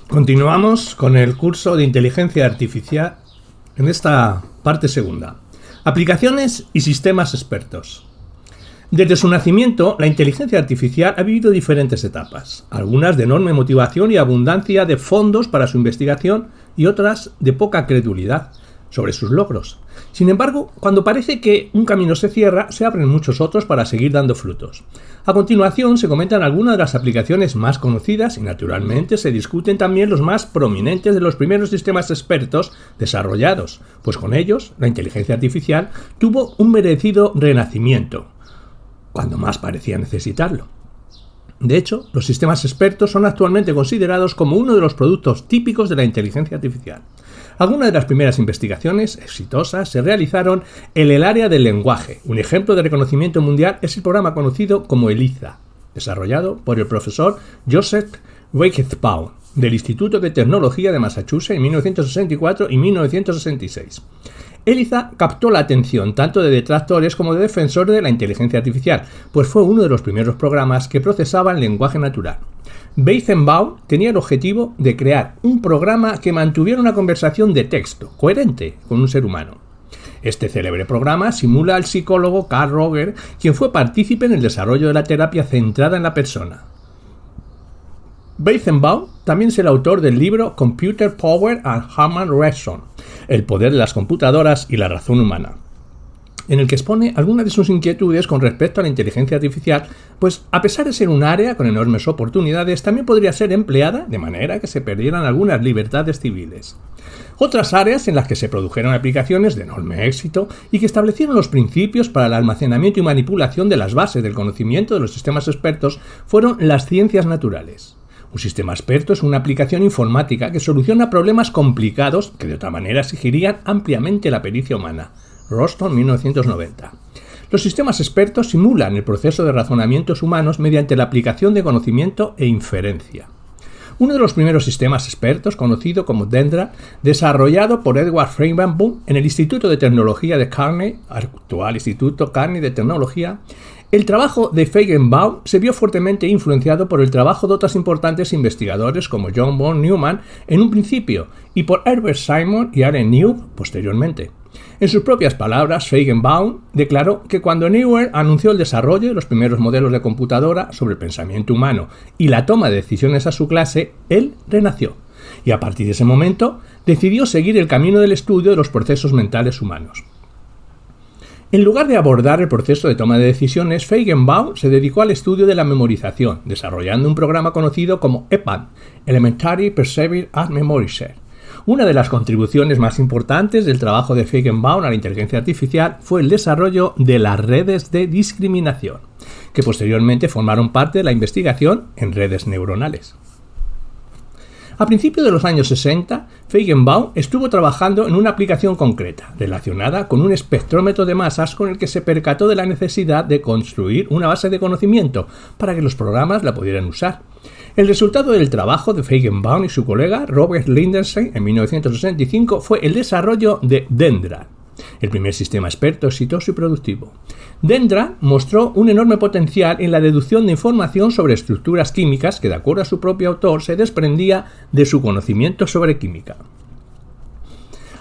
Continuamos con el curso de inteligencia artificial en esta parte segunda. Aplicaciones y sistemas expertos. Desde su nacimiento, la inteligencia artificial ha vivido diferentes etapas, algunas de enorme motivación y abundancia de fondos para su investigación y otras de poca credulidad sobre sus logros. Sin embargo, cuando parece que un camino se cierra, se abren muchos otros para seguir dando frutos. A continuación se comentan algunas de las aplicaciones más conocidas y naturalmente se discuten también los más prominentes de los primeros sistemas expertos desarrollados, pues con ellos la inteligencia artificial tuvo un merecido renacimiento, cuando más parecía necesitarlo. De hecho, los sistemas expertos son actualmente considerados como uno de los productos típicos de la inteligencia artificial. Algunas de las primeras investigaciones exitosas se realizaron en el área del lenguaje. Un ejemplo de reconocimiento mundial es el programa conocido como ELIZA, desarrollado por el profesor Joseph Weizenbaum del Instituto de Tecnología de Massachusetts en 1964 y 1966. ELIZA captó la atención tanto de detractores como de defensores de la inteligencia artificial, pues fue uno de los primeros programas que procesaban lenguaje natural. Weizenbaum tenía el objetivo de crear un programa que mantuviera una conversación de texto coherente con un ser humano. Este célebre programa simula al psicólogo Carl Rogers, quien fue partícipe en el desarrollo de la terapia centrada en la persona. Weizenbaum también es el autor del libro Computer Power and Human Reason, el poder de las computadoras y la razón humana, en el que expone algunas de sus inquietudes con respecto a la inteligencia artificial, pues a pesar de ser un área con enormes oportunidades, también podría ser empleada de manera que se perdieran algunas libertades civiles. Otras áreas en las que se produjeron aplicaciones de enorme éxito y que establecieron los principios para el almacenamiento y manipulación de las bases del conocimiento de los sistemas expertos fueron las ciencias naturales. Un sistema experto es una aplicación informática que soluciona problemas complicados que de otra manera exigirían ampliamente la pericia humana. Roston, 1990. Los sistemas expertos simulan el proceso de razonamientos humanos mediante la aplicación de conocimiento e inferencia. Uno de los primeros sistemas expertos, conocido como Dendra, desarrollado por Edward Feigenbaum en el Instituto de Tecnología de Carnegie, actual Instituto Carnegie de Tecnología. El trabajo de Feigenbaum se vio fuertemente influenciado por el trabajo de otros importantes investigadores como John von Neumann en un principio y por Herbert Simon y Allen Neumann posteriormente. En sus propias palabras, Feigenbaum declaró que cuando Neumann anunció el desarrollo de los primeros modelos de computadora sobre el pensamiento humano y la toma de decisiones a su clase, él renació. Y a partir de ese momento, decidió seguir el camino del estudio de los procesos mentales humanos. En lugar de abordar el proceso de toma de decisiones, Feigenbaum se dedicó al estudio de la memorización, desarrollando un programa conocido como EPAM, Elementary Perceiving and Memorizer. Una de las contribuciones más importantes del trabajo de Feigenbaum a la inteligencia artificial fue el desarrollo de las redes de discriminación, que posteriormente formaron parte de la investigación en redes neuronales. A principios de los años 60, Feigenbaum estuvo trabajando en una aplicación concreta, relacionada con un espectrómetro de masas con el que se percató de la necesidad de construir una base de conocimiento para que los programas la pudieran usar. El resultado del trabajo de Feigenbaum y su colega Robert Lindenstein en 1965 fue el desarrollo de Dendra, el primer sistema experto exitoso y productivo. Dendra mostró un enorme potencial en la deducción de información sobre estructuras químicas que, de acuerdo a su propio autor, se desprendía de su conocimiento sobre química.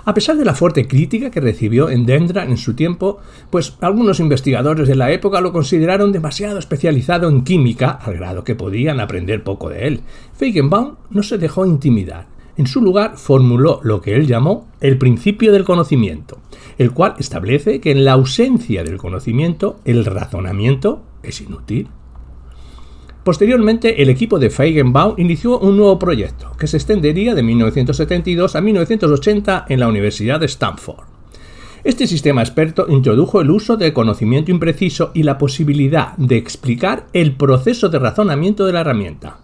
A pesar de la fuerte crítica que recibió en Dendra en su tiempo, pues algunos investigadores de la época lo consideraron demasiado especializado en química, al grado que podían aprender poco de él. Feigenbaum no se dejó intimidar. En su lugar, formuló lo que él llamó el principio del conocimiento, el cual establece que en la ausencia del conocimiento, el razonamiento es inútil. Posteriormente, el equipo de Feigenbaum inició un nuevo proyecto, que se extendería de 1972 a 1980 en la Universidad de Stanford. Este sistema experto introdujo el uso del conocimiento impreciso y la posibilidad de explicar el proceso de razonamiento de la herramienta.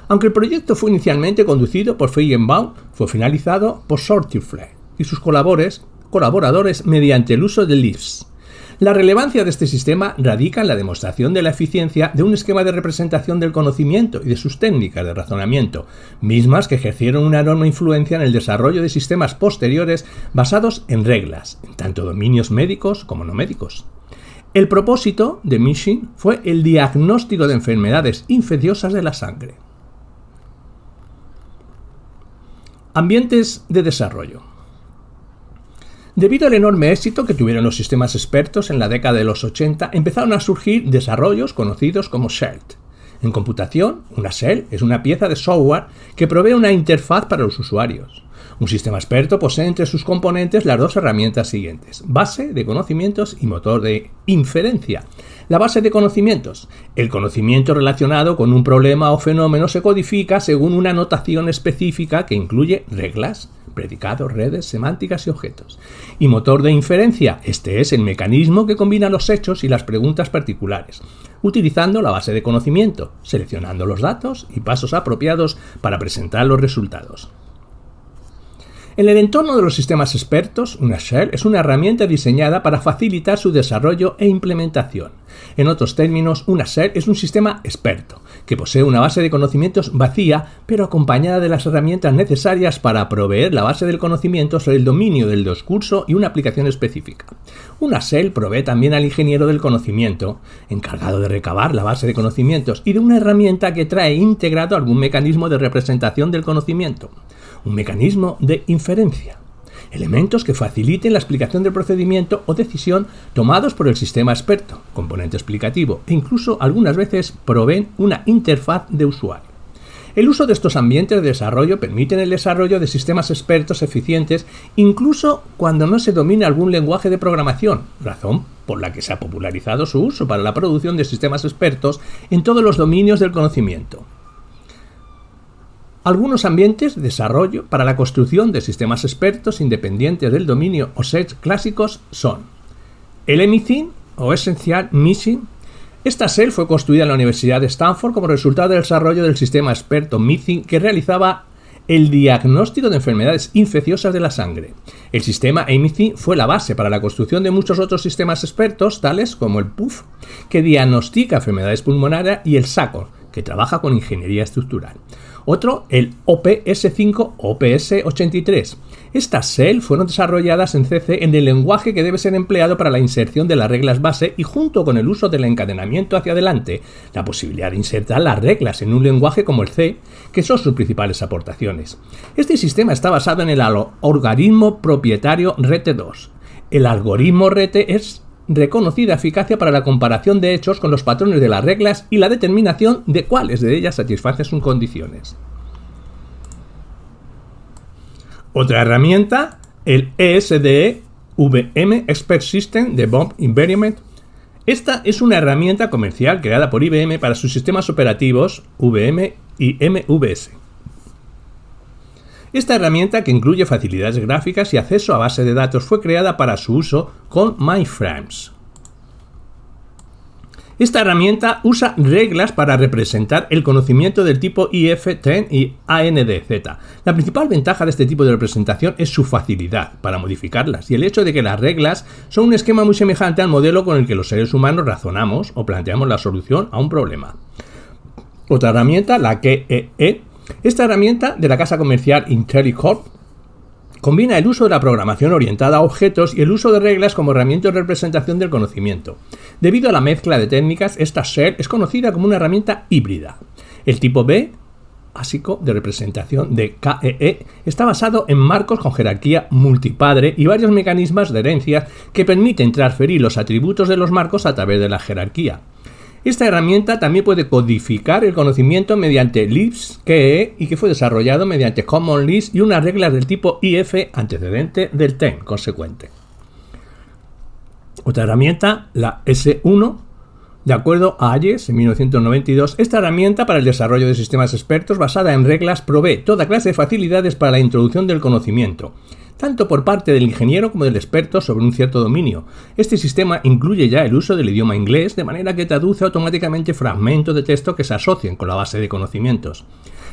Aunque el proyecto fue inicialmente conducido por Feigenbaum, fue finalizado por Sortilfleet y sus colaboradores mediante el uso de Lisp. La relevancia de este sistema radica en la demostración de la eficiencia de un esquema de representación del conocimiento y de sus técnicas de razonamiento, mismas que ejercieron una enorme influencia en el desarrollo de sistemas posteriores basados en reglas, en tanto dominios médicos como no médicos. El propósito de Machine fue el diagnóstico de enfermedades infecciosas de la sangre. Ambientes de desarrollo. Debido al enorme éxito que tuvieron los sistemas expertos en la década de los 80, empezaron a surgir desarrollos conocidos como shell. En computación, una shell es una pieza de software que provee una interfaz para los usuarios. Un sistema experto posee entre sus componentes las dos herramientas siguientes: base de conocimientos y motor de inferencia. La base de conocimientos. El conocimiento relacionado con un problema o fenómeno se codifica según una notación específica que incluye reglas, predicados, redes, semánticas y objetos. Y motor de inferencia. Este es el mecanismo que combina los hechos y las preguntas particulares, utilizando la base de conocimiento, seleccionando los datos y pasos apropiados para presentar los resultados. En el entorno de los sistemas expertos, una shell es una herramienta diseñada para facilitar su desarrollo e implementación. En otros términos, una shell es un sistema experto, que posee una base de conocimientos vacía, pero acompañada de las herramientas necesarias para proveer la base del conocimiento sobre el dominio del discurso y una aplicación específica. Una shell provee también al ingeniero del conocimiento, encargado de recabar la base de conocimientos, y de una herramienta que trae integrado algún mecanismo de representación del conocimiento. Un mecanismo de inferencia. Elementos que faciliten la explicación del procedimiento o decisión tomados por el sistema experto, componente explicativo, e incluso algunas veces proveen una interfaz de usuario. El uso de estos ambientes de desarrollo permite el desarrollo de sistemas expertos eficientes incluso cuando no se domina algún lenguaje de programación, razón por la que se ha popularizado su uso para la producción de sistemas expertos en todos los dominios del conocimiento. Algunos ambientes de desarrollo para la construcción de sistemas expertos independientes del dominio o sets clásicos son el EMICIN o Essential MICIN. Esta shell fue construida en la Universidad de Stanford como resultado del desarrollo del sistema experto MICIN que realizaba el diagnóstico de enfermedades infecciosas de la sangre. El sistema EMICIN fue la base para la construcción de muchos otros sistemas expertos, tales como el PUF, que diagnostica enfermedades pulmonares, y el SACOR, que trabaja con ingeniería estructural. Otro, el OPS5 o OPS83. Estas shell fueron desarrolladas en C++ en el lenguaje que debe ser empleado para la inserción de las reglas base y junto con el uso del encadenamiento hacia adelante, la posibilidad de insertar las reglas en un lenguaje como el C, que son sus principales aportaciones. Este sistema está basado en el algoritmo propietario RETE2. El algoritmo RETE es reconocida eficacia para la comparación de hechos con los patrones de las reglas y la determinación de cuáles de ellas satisfacen sus condiciones. Otra herramienta, el ESDE-VM Expert System de Bomb Environment. Esta es una herramienta comercial creada por IBM para sus sistemas operativos VM y MVS. Esta herramienta, que incluye facilidades gráficas y acceso a base de datos, fue creada para su uso con mainframes. Esta herramienta usa reglas para representar el conocimiento del tipo IF10 y ANDZ. La principal ventaja de este tipo de representación es su facilidad para modificarlas y el hecho de que las reglas son un esquema muy semejante al modelo con el que los seres humanos razonamos o planteamos la solución a un problema. Otra herramienta, la KEE. Esta herramienta de la casa comercial IntelliCorp combina el uso de la programación orientada a objetos y el uso de reglas como herramienta de representación del conocimiento. Debido a la mezcla de técnicas, esta shell es conocida como una herramienta híbrida. El tipo B, básico de representación de KEE, está basado en marcos con jerarquía multipadre y varios mecanismos de herencia que permiten transferir los atributos de los marcos a través de la jerarquía. Esta herramienta también puede codificar el conocimiento mediante libs.ke y que fue desarrollado mediante Common Lisp y unas reglas del tipo IF antecedente del TEN consecuente. Otra herramienta, la S1. De acuerdo a Hayes, en 1992, esta herramienta para el desarrollo de sistemas expertos basada en reglas provee toda clase de facilidades para la introducción del conocimiento, tanto por parte del ingeniero como del experto sobre un cierto dominio. Este sistema incluye ya el uso del idioma inglés, de manera que traduce automáticamente fragmentos de texto que se asocian con la base de conocimientos.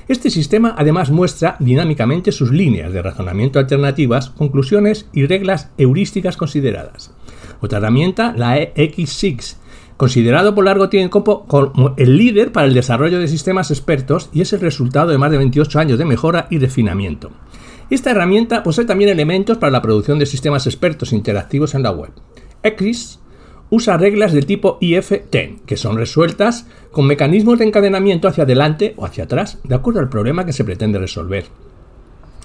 Este sistema además muestra dinámicamente sus líneas de razonamiento alternativas, conclusiones y reglas heurísticas consideradas. Otra herramienta, la EX6, considerado por largo tiempo como el líder para el desarrollo de sistemas expertos y es el resultado de más de 28 años de mejora y refinamiento. Esta herramienta posee también elementos para la producción de sistemas expertos interactivos en la web. ECRIS usa reglas del tipo IF10, que son resueltas con mecanismos de encadenamiento hacia adelante o hacia atrás, de acuerdo al problema que se pretende resolver.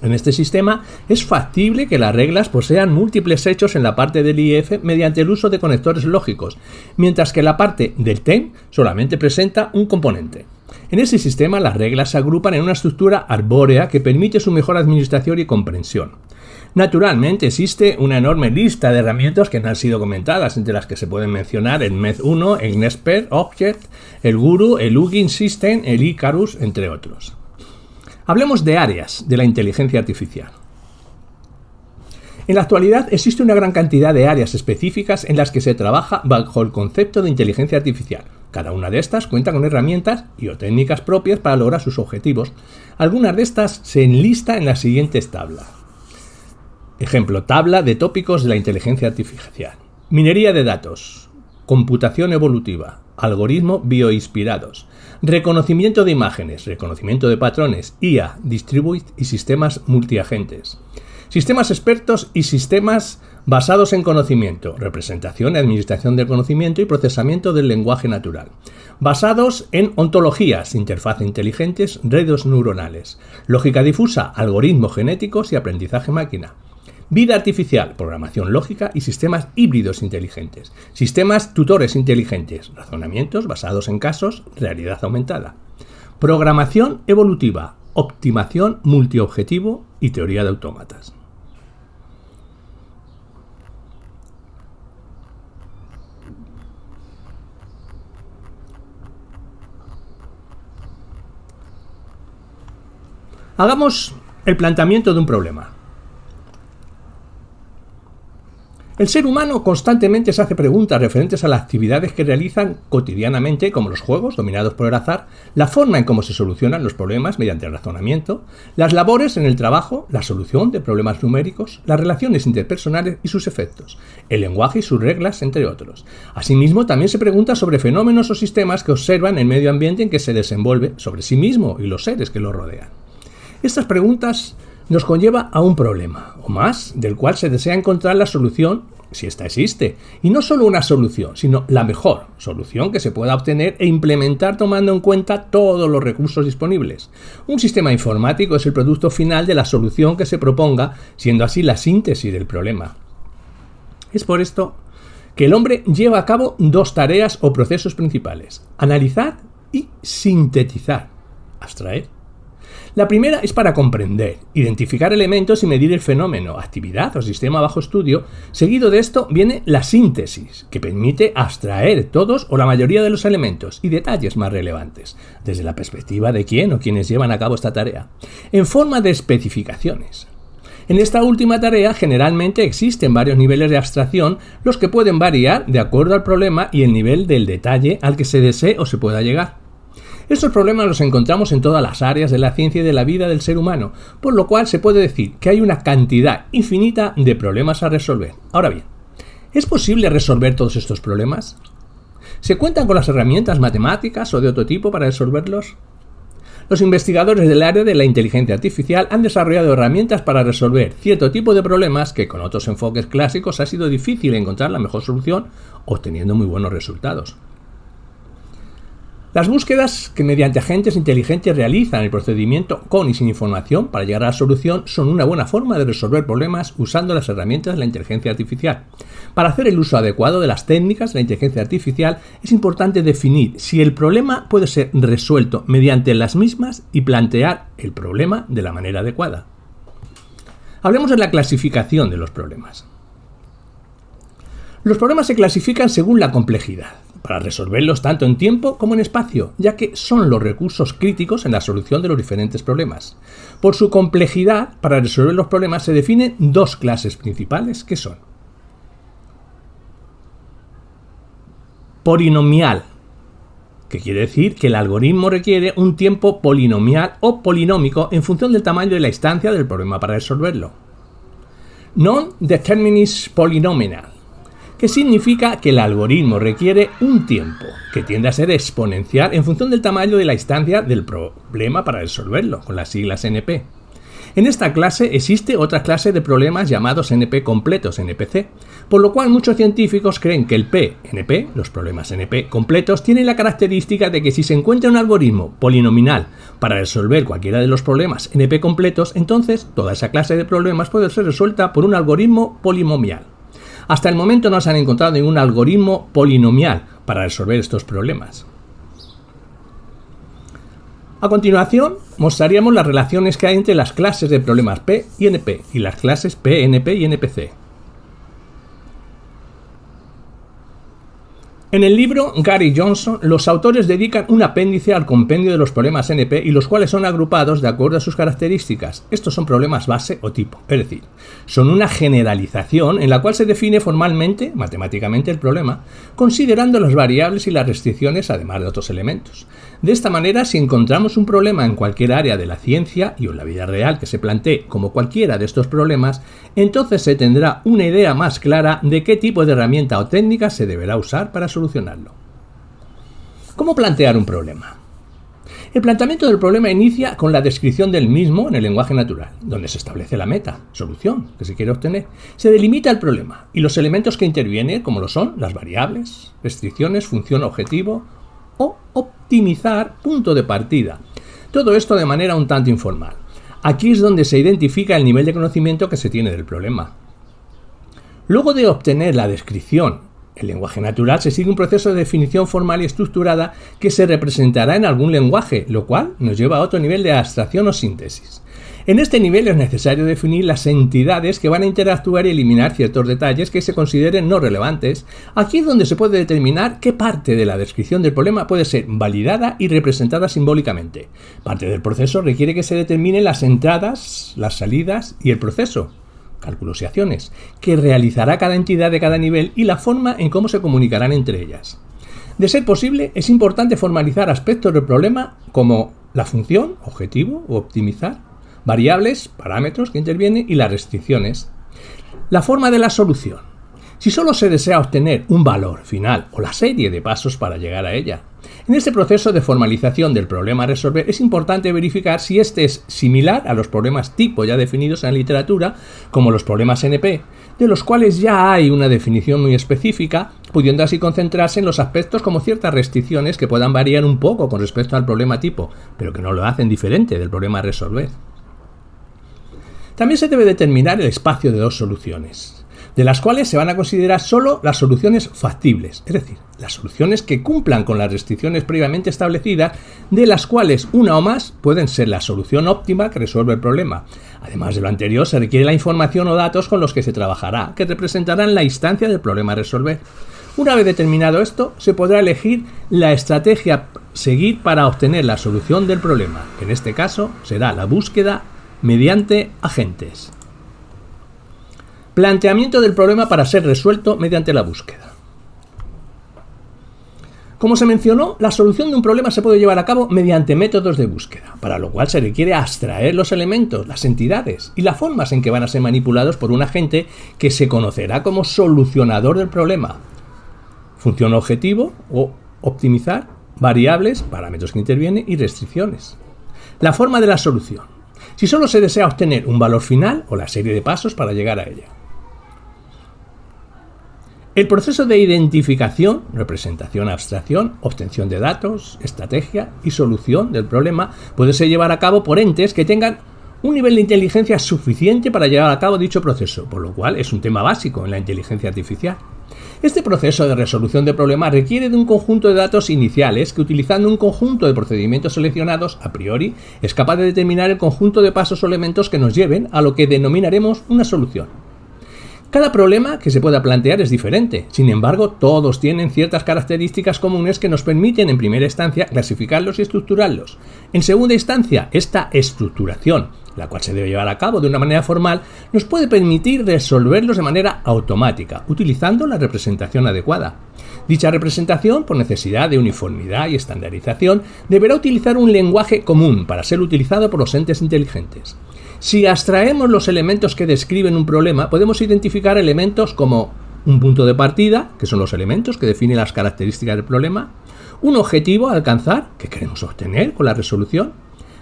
En este sistema es factible que las reglas posean múltiples hechos en la parte del IF mediante el uso de conectores lógicos, mientras que la parte del TEM solamente presenta un componente. En ese sistema las reglas se agrupan en una estructura arbórea que permite su mejor administración y comprensión. Naturalmente existe una enorme lista de herramientas que no han sido comentadas, entre las que se pueden mencionar el MED1, el Expert Object, el Guru, el Hugging System, el Icarus, entre otros. Hablemos de áreas de la inteligencia artificial. En la actualidad existe una gran cantidad de áreas específicas en las que se trabaja bajo el concepto de inteligencia artificial. Cada una de estas cuenta con herramientas y o técnicas propias para lograr sus objetivos. Algunas de estas se enlistan en las siguientes tablas. Ejemplo, tabla de tópicos de la inteligencia artificial. Minería de datos, computación evolutiva, algoritmos bioinspirados, reconocimiento de imágenes, reconocimiento de patrones, IA, distribuid y sistemas multiagentes. Sistemas expertos y sistemas basados en conocimiento, representación y administración del conocimiento y procesamiento del lenguaje natural. Basados en ontologías, interfaces inteligentes, redes neuronales. Lógica difusa, algoritmos genéticos y aprendizaje máquina. Vida artificial, programación lógica y sistemas híbridos inteligentes. Sistemas tutores inteligentes, razonamientos basados en casos, realidad aumentada. Programación evolutiva, optimación multiobjetivo y teoría de autómatas. Hagamos el planteamiento de un problema. El ser humano constantemente se hace preguntas referentes a las actividades que realizan cotidianamente, como los juegos dominados por el azar, la forma en cómo se solucionan los problemas mediante el razonamiento, las labores en el trabajo, la solución de problemas numéricos, las relaciones interpersonales y sus efectos, el lenguaje y sus reglas, entre otros. Asimismo, también se pregunta sobre fenómenos o sistemas que observan el medio ambiente en que se desenvuelve, sobre sí mismo y los seres que lo rodean. Estas preguntas nos conlleva a un problema, o más, del cual se desea encontrar la solución, si ésta existe. Y no solo una solución, sino la mejor solución que se pueda obtener e implementar tomando en cuenta todos los recursos disponibles. Un sistema informático es el producto final de la solución que se proponga, siendo así la síntesis del problema. Es por esto que el hombre lleva a cabo dos tareas o procesos principales: analizar y sintetizar, abstraer. La primera es para comprender, identificar elementos y medir el fenómeno, actividad o sistema bajo estudio. Seguido de esto viene la síntesis, que permite abstraer todos o la mayoría de los elementos y detalles más relevantes, desde la perspectiva de quién o quienes llevan a cabo esta tarea, en forma de especificaciones. En esta última tarea generalmente existen varios niveles de abstracción, los que pueden variar de acuerdo al problema y el nivel del detalle al que se desee o se pueda llegar. Estos problemas los encontramos en todas las áreas de la ciencia y de la vida del ser humano, por lo cual se puede decir que hay una cantidad infinita de problemas a resolver. Ahora bien, ¿es posible resolver todos estos problemas? ¿Se cuentan con las herramientas matemáticas o de otro tipo para resolverlos? Los investigadores del área de la inteligencia artificial han desarrollado herramientas para resolver cierto tipo de problemas que con otros enfoques clásicos ha sido difícil encontrar la mejor solución, obteniendo muy buenos resultados. Las búsquedas que mediante agentes inteligentes realizan el procedimiento con y sin información para llegar a la solución son una buena forma de resolver problemas usando las herramientas de la inteligencia artificial. Para hacer el uso adecuado de las técnicas de la inteligencia artificial es importante definir si el problema puede ser resuelto mediante las mismas y plantear el problema de la manera adecuada. Hablemos de la clasificación de los problemas. Los problemas se clasifican según la complejidad, para resolverlos tanto en tiempo como en espacio, ya que son los recursos críticos en la solución de los diferentes problemas. Por su complejidad, para resolver los problemas se definen dos clases principales, que son polinomial, que quiere decir que el algoritmo requiere un tiempo polinomial o polinómico en función del tamaño de la instancia del problema para resolverlo. Non-determinist polynomial, que significa que el algoritmo requiere un tiempo que tiende a ser exponencial en función del tamaño de la instancia del problema para resolverlo, con las siglas NP. En esta clase existe otra clase de problemas llamados NP completos, NPC. por lo cual muchos científicos creen que el P-NP, los problemas NP completos, tienen la característica de que si se encuentra un algoritmo polinomial para resolver cualquiera de los problemas NP completos, entonces toda esa clase de problemas puede ser resuelta por un algoritmo polinomial. Hasta el momento no se han encontrado ningún algoritmo polinomial para resolver estos problemas. A continuación, mostraríamos las relaciones que hay entre las clases de problemas P y NP y las clases PNP y NPC. En el libro Gary Johnson, los autores dedican un apéndice al compendio de los problemas NP y los cuales son agrupados de acuerdo a sus características. Estos son problemas base o tipo, es decir, son una generalización en la cual se define formalmente, matemáticamente, el problema, considerando las variables y las restricciones además de otros elementos. De esta manera, si encontramos un problema en cualquier área de la ciencia y en la vida real que se plantee como cualquiera de estos problemas, entonces se tendrá una idea más clara de qué tipo de herramienta o técnica se deberá usar para solucionarlo. ¿Cómo plantear un problema? El planteamiento del problema inicia con la descripción del mismo en el lenguaje natural, donde se establece la meta, solución, que se quiere obtener. Se delimita el problema y los elementos que intervienen, como lo son las variables, restricciones, función objetivo o optimizar punto de partida. Todo esto de manera un tanto informal. Aquí es donde se identifica el nivel de conocimiento que se tiene del problema. Luego de obtener la descripción, el lenguaje natural, se sigue un proceso de definición formal y estructurada que se representará en algún lenguaje, lo cual nos lleva a otro nivel de abstracción o síntesis. En este nivel es necesario definir las entidades que van a interactuar y eliminar ciertos detalles que se consideren no relevantes. Aquí es donde se puede determinar qué parte de la descripción del problema puede ser validada y representada simbólicamente. Parte del proceso requiere que se determinen las entradas, las salidas y el proceso, cálculos y acciones, que realizará cada entidad de cada nivel y la forma en cómo se comunicarán entre ellas. De ser posible, es importante formalizar aspectos del problema como la función, objetivo o optimizar, variables, parámetros que intervienen y las restricciones. La forma de la solución. Si solo se desea obtener un valor final o la serie de pasos para llegar a ella. En este proceso de formalización del problema a resolver es importante verificar si este es similar a los problemas tipo ya definidos en la literatura, como los problemas NP, de los cuales ya hay una definición muy específica, pudiendo así concentrarse en los aspectos como ciertas restricciones que puedan variar un poco con respecto al problema tipo, pero que no lo hacen diferente del problema a resolver. También se debe determinar el espacio de dos soluciones, de las cuales se van a considerar solo las soluciones factibles, es decir, las soluciones que cumplan con las restricciones previamente establecidas, de las cuales una o más pueden ser la solución óptima que resuelve el problema. Además de lo anterior, se requiere la información o datos con los que se trabajará, que representarán la instancia del problema a resolver. Una vez determinado esto, se podrá elegir la estrategia a seguir para obtener la solución del problema, que en este caso será la búsqueda mediante agentes. Planteamiento del problema para ser resuelto mediante la búsqueda. Como se mencionó, la solución de un problema se puede llevar a cabo mediante métodos de búsqueda, para lo cual se requiere abstraer los elementos, las entidades y las formas en que van a ser manipulados por un agente que se conocerá como solucionador del problema. Función objetivo o optimizar, variables, parámetros que intervienen y restricciones. La forma de la solución. Si solo se desea obtener un valor final o la serie de pasos para llegar a ella. El proceso de identificación, representación, abstracción, obtención de datos, estrategia y solución del problema puede ser llevado a cabo por entes que tengan un nivel de inteligencia suficiente para llevar a cabo dicho proceso, por lo cual es un tema básico en la inteligencia artificial. Este proceso de resolución de problemas requiere de un conjunto de datos iniciales que, utilizando un conjunto de procedimientos seleccionados a priori, es capaz de determinar el conjunto de pasos o elementos que nos lleven a lo que denominaremos una solución. Cada problema que se pueda plantear es diferente, sin embargo, todos tienen ciertas características comunes que nos permiten, en primera instancia, clasificarlos y estructurarlos. En segunda instancia, esta estructuración, la cual se debe llevar a cabo de una manera formal, nos puede permitir resolverlos de manera automática, utilizando la representación adecuada. Dicha representación, por necesidad de uniformidad y estandarización, deberá utilizar un lenguaje común para ser utilizado por los entes inteligentes. Si abstraemos los elementos que describen un problema, podemos identificar elementos como un punto de partida, que son los elementos que definen las características del problema, un objetivo a alcanzar, que queremos obtener con la resolución,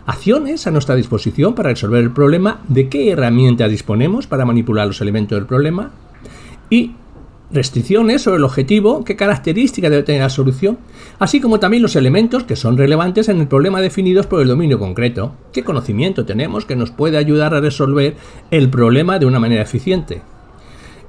acciones a nuestra disposición para resolver el problema, de qué herramienta disponemos para manipular los elementos del problema, y restricciones sobre el objetivo, qué características debe tener la solución, así como también los elementos que son relevantes en el problema definidos por el dominio concreto, qué conocimiento tenemos que nos puede ayudar a resolver el problema de una manera eficiente.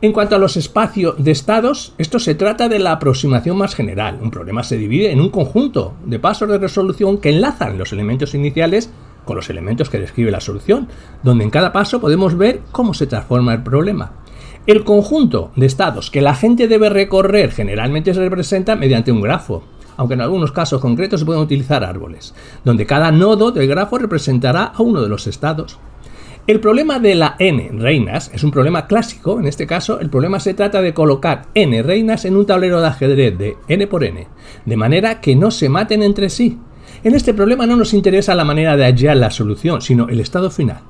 En cuanto a los espacios de estados, esto se trata de la aproximación más general. Un problema se divide en un conjunto de pasos de resolución que enlazan los elementos iniciales con los elementos que describe la solución, donde en cada paso podemos ver cómo se transforma el problema. El conjunto de estados que la gente debe recorrer generalmente se representa mediante un grafo, aunque en algunos casos concretos se pueden utilizar árboles, donde cada nodo del grafo representará a uno de los estados. El problema de la n reinas es un problema clásico. En este caso, el problema se trata de colocar n reinas en un tablero de ajedrez de n por n, de manera que no se maten entre sí. En este problema no nos interesa la manera de hallar la solución, sino el estado final.